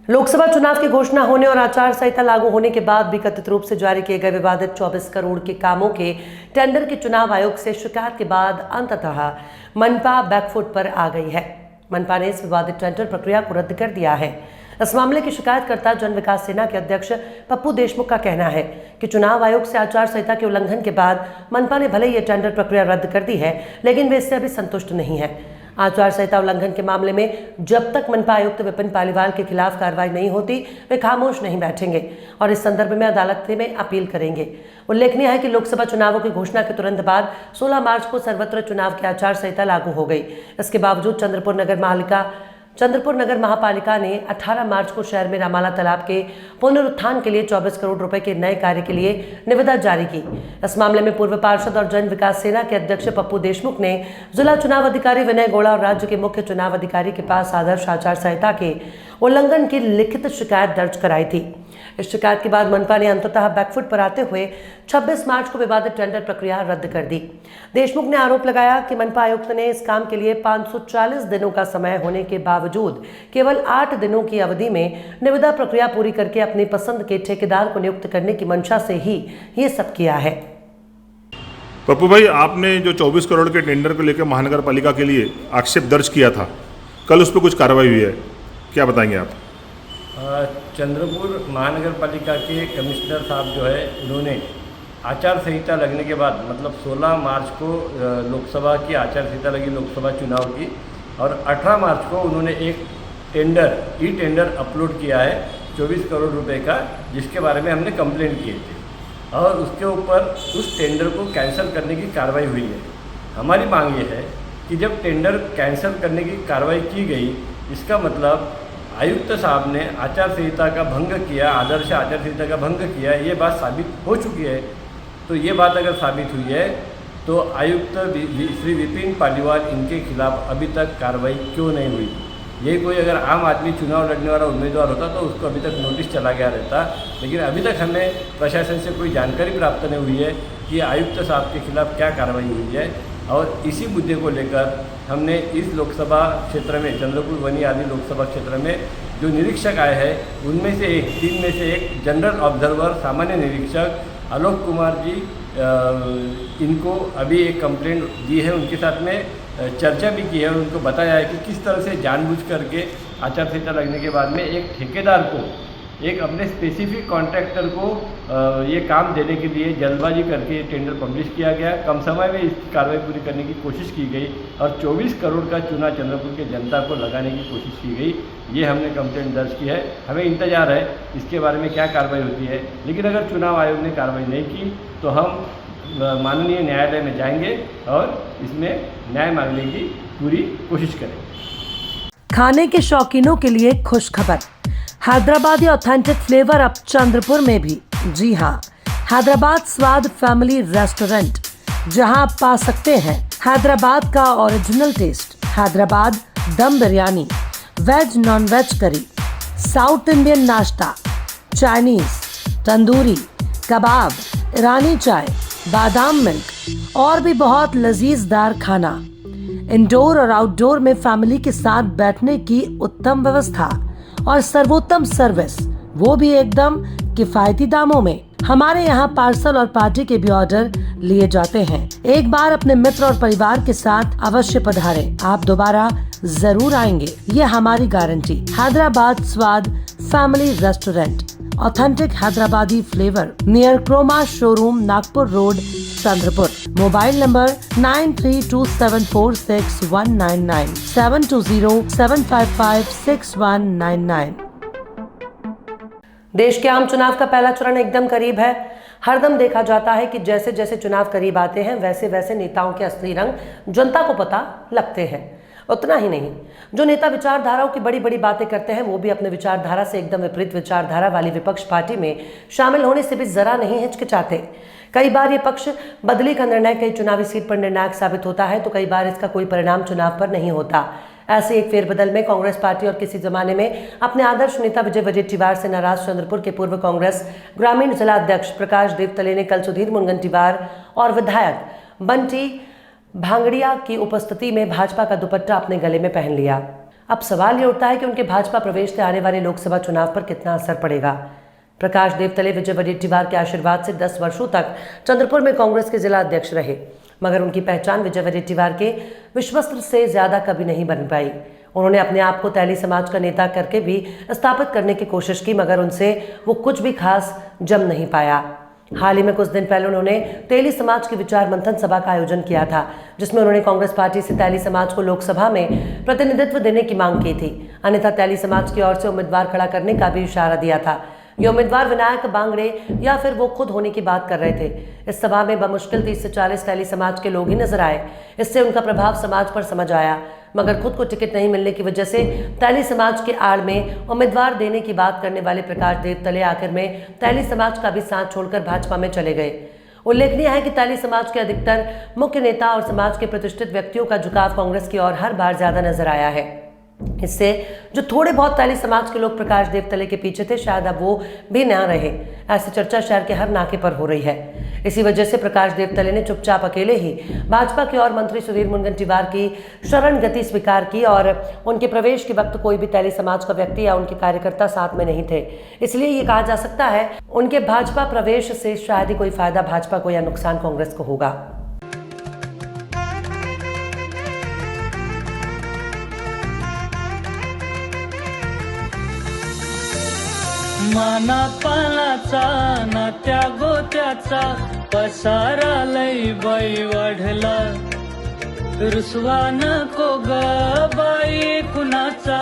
लोकसभा चुनाव की घोषणा होने और आचार संहिता लागू होने के बाद भी कथित रूप से जारी किए गए विवादित 24 करोड़ के कामों के टेंडर की चुनाव आयोग से शिकायत के बाद अंततः मनपा बैकफुट पर आ गई है। मनपा ने इस विवादित टेंडर प्रक्रिया को रद्द कर दिया है। इस मामले की शिकायतकर्ता जन विकास सेना के अध्यक्ष पप्पू देशमुख का कहना है कि चुनाव आयोग से आचार संहिता के उल्लंघन के बाद मनपा ने भले ही यह टेंडर प्रक्रिया रद्द कर दी है, लेकिन वे इससे अभी संतुष्ट नहीं है। आचार संहिता उल्लंघन के मामले में जब तक मनपा आयुक्त विपिन पालीवाल के खिलाफ कार्रवाई नहीं होती, वे खामोश नहीं बैठेंगे और इस संदर्भ में अदालत में अपील करेंगे। उल्लेखनीय है कि लोकसभा चुनावों की घोषणा के तुरंत बाद 16 मार्च को सर्वत्र चुनाव की आचार संहिता लागू हो गई। इसके बावजूद चंद्रपुर नगर महापालिका ने 18 मार्च को शहर में रामाला तालाब के पुनरुत्थान के लिए 24 करोड़ रुपए के नए कार्य के लिए निविदा जारी की। इस मामले में पूर्व पार्षद और जन विकास सेना के अध्यक्ष पप्पू देशमुख ने जिला चुनाव अधिकारी विनय गौड़ा और राज्य के मुख्य चुनाव अधिकारी के पास आदर्श आचार संहिता के उल्लंघन की लिखित शिकायत दर्ज कराई थी। इस शिकायत के बाद मनपा ने अंततः बैकफुट पर आते हुए 26 मार्च को विवादित टेंडर प्रक्रिया रद्द कर दी। देशमुख ने आरोप लगाया कि मनपा आयुक्त ने इस काम के लिए 540 दिनों का समय होने के बावजूद केवल 8 दिनों की अवधि में निविदा प्रक्रिया पूरी करके अपनी पसंद के ठेकेदार को नियुक्त करने की मंशा से ही ये सब किया है। पप्पू भाई, आपने जो 24 करोड़ के टेंडर को लेकर महानगर पालिका के लिए आक्षेप दर्ज किया था, कल उस पर कुछ कार्रवाई हुई है, क्या बताएंगे आप? चंद्रपुर महानगर पालिका के कमिश्नर साहब जो है, उन्होंने आचार संहिता लगने के बाद मतलब 16 मार्च को लोकसभा की आचार संहिता लगी, लोकसभा चुनाव की, और 18 मार्च को उन्होंने एक ई टेंडर अपलोड किया है 24 करोड़ रुपए का, जिसके बारे में हमने कंप्लेंट किए थे और उसके ऊपर उस टेंडर को कैंसिल करने की कार्रवाई हुई है। हमारी मांग ये है कि जब टेंडर कैंसिल करने की कार्रवाई की गई, इसका मतलब आयुक्त साहब ने आचार संहिता का भंग किया, आदर्श आचार संहिता का भंग किया, ये बात साबित हो चुकी है। तो ये बात अगर साबित हुई है तो आयुक्त श्री विपिन पालीवाल, इनके खिलाफ अभी तक कार्रवाई क्यों नहीं हुई? ये कोई अगर आम आदमी चुनाव लड़ने वाला उम्मीदवार होता तो उसको अभी तक नोटिस चला गया रहता, लेकिन अभी तक हमें प्रशासन से कोई जानकारी प्राप्त नहीं हुई है कि आयुक्त साहब के खिलाफ क्या कार्रवाई हुई है। और इसी मुद्दे को लेकर हमने इस लोकसभा क्षेत्र में, चंद्रपुर वनी आदि लोकसभा क्षेत्र में जो निरीक्षक आए हैं, उनमें से तीन में से एक जनरल ऑब्जर्वर सामान्य निरीक्षक आलोक कुमार जी, इनको अभी एक कंप्लेंट दी है, उनके साथ में चर्चा भी की है और उनको बताया है कि किस तरह से जानबूझ करके आचार संहिता लगने के बाद में एक ठेकेदार को, एक अपने स्पेसिफिक कॉन्ट्रैक्टर को ये काम देने के लिए जल्दबाजी करके टेंडर पब्लिश किया गया। कम समय में इसकी कार्रवाई पूरी करने की कोशिश की गई और 24 करोड़ का चूना चंद्रपुर के जनता को लगाने की कोशिश की गई। ये हमने कंप्लेंट दर्ज की है। हमें इंतजार है इसके बारे में क्या कार्रवाई होती है, लेकिन अगर चुनाव आयोग ने कार्रवाई नहीं की तो हम माननीय न्यायालय में जाएंगे और इसमें न्याय मांगने की पूरी कोशिश करेंगे। खाने के शौकीनों के लिए खुश खबर, हैदराबादी ऑथेंटिक फ्लेवर अब चंद्रपुर में भी। जी हाँ, हैदराबाद स्वाद फैमिली रेस्टोरेंट, जहां आप पा सकते हैं हैदराबाद का original test, Hyderabad dum biryani, veg non veg curry, south Indian नाश्ता, चाइनीज, तंदूरी, कबाब, ईरानी चाय, बादाम मिल्क और भी बहुत लजीजदार खाना। इंडोर और आउटडोर में फैमिली के साथ बैठने की उत्तम व्यवस्था और सर्वोत्तम सर्विस, वो भी एकदम किफायती दामों में। हमारे यहाँ पार्सल और पार्टी के भी ऑर्डर लिए जाते हैं। एक बार अपने मित्र और परिवार के साथ अवश्य पधारें, आप दोबारा जरूर आएंगे, ये हमारी गारंटी। Hyderabad Swad family restaurant, authentic Hyderabadi flavour, near Croma showroom, Nagpur road, Chandrapur. Mobile number 9327461199, 7207556199। देश के आम चुनाव का पहला चरण एकदम करीब है। हरदम देखा जाता है कि जैसे जैसे चुनाव करीब आते हैं, वैसे वैसे नेताओं के असली रंग जनता को पता लगते हैं। उतना ही नहीं, जो नेता विचारधाराओं की बड़ी बड़ी बातें करते हैं, वो भी अपने विचारधारा से एकदम विपरीत विचारधारा वाली विपक्ष पार्टी में शामिल होने से भी जरा नहीं हिचकिचाते। कई बार ये पक्ष बदली का निर्णय कई चुनावी सीट पर निर्णायक साबित होता है, तो कई बार इसका कोई परिणाम चुनाव पर नहीं होता। ऐसे एक फेरबदल में कांग्रेस पार्टी और किसी जमाने में अपने आदर्श नेता विजय वडेट्टीवार से नाराज चंद्रपुर के पूर्व कांग्रेस ग्रामीण जिला अध्यक्ष प्रकाश देवतले ने कल सुधीर मुनगंटीवार और विधायक बंटी भांगड़िया की उपस्थिति में भाजपा का दुपट्टा अपने गले में पहन लिया। अब सवाल ये उठता है कि उनके भाजपा प्रवेश से आने वाले लोकसभा चुनाव पर कितना असर पड़ेगा। प्रकाश देवतले विजय वडेट्टीवार के आशीर्वाद से 10 वर्षों तक चंद्रपुर में कांग्रेस के जिला अध्यक्ष रहे, मगर उनकी पहचान विजय वडेट्टीवार के विश्वस्त से ज्यादा कभी नहीं बन पाई। उन्होंने अपने आप को तैली समाज का नेता करके भी स्थापित करने की कोशिश की, मगर उनसे वो कुछ भी खास जम नहीं पाया। हाल ही में कुछ दिन पहले उन्होंने तैली समाज की विचार मंथन सभा का आयोजन किया था, जिसमें उन्होंने कांग्रेस पार्टी से तैली समाज को लोकसभा में प्रतिनिधित्व देने की मांग की थी। अन्यथा तैली समाज की ओर से उम्मीदवार खड़ा करने का भी इशारा दिया था। ये उम्मीदवार विनायक बांगड़े या फिर वो खुद होने की बात कर रहे थे। इस सभा में बमुश्किल 30 से 40 तैली समाज के लोग ही नजर आए। इससे उनका प्रभाव समाज पर समझ आया, मगर खुद को टिकट नहीं मिलने की वजह से तैली समाज के आड़ में उम्मीदवार देने की बात करने वाले प्रकाश देवतले आखिर में तैली समाज का भी साथ छोड़कर भाजपा में चले गए। उल्लेखनीय है कि तैली समाज के अधिकतर मुख्य नेता और समाज के प्रतिष्ठित व्यक्तियों का झुकाव कांग्रेस की ओर हर बार ज्यादा नजर आया है। इससे जो थोड़े बहुत तैली समाज के लोग प्रकाश देवतले के पीछे थे, शायद अब वो भी न रहे। ऐसी चर्चा शहर के हर नाके पर हो रही है। इसी वजह से प्रकाश देवतले ने चुपचाप अकेले ही भाजपा के और मंत्री सुधीर मुनगंटीवार की शरण गति स्वीकार की और उनके प्रवेश के वक्त कोई भी तैली समाज का व्यक्ति या उनके कार्यकर्ता साथ में नहीं थे। इसलिए ये कहा जा सकता है उनके भाजपा प्रवेश से शायद ही कोई फायदा भाजपा को या नुकसान कांग्रेस को होगा। माना पालाचा नात्या गोत्याचा पसारा लई बाई वाढला, रुसवा नको ग बाई कुणाचा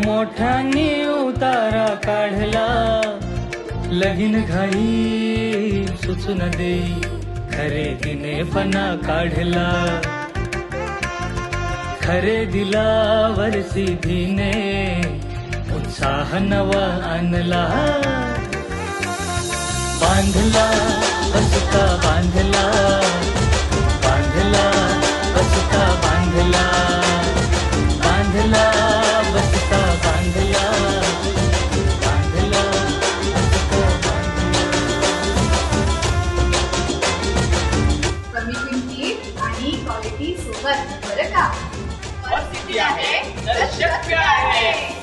मोठ्यानी उतारा काढला। लगीन घाई सुचून देई खरेदीने पणा काढला, खरेदीला वरसी धीने उत्साह नवा आणला। बांधला बसता बांधला, बांधला बसता बांधला, बांधला बसता बांधला, बांधला बसता बांधला। कमी किमतीत आणि क्वालिटी सोबत बरं का? और सिटी आहे तर शक्य आहे।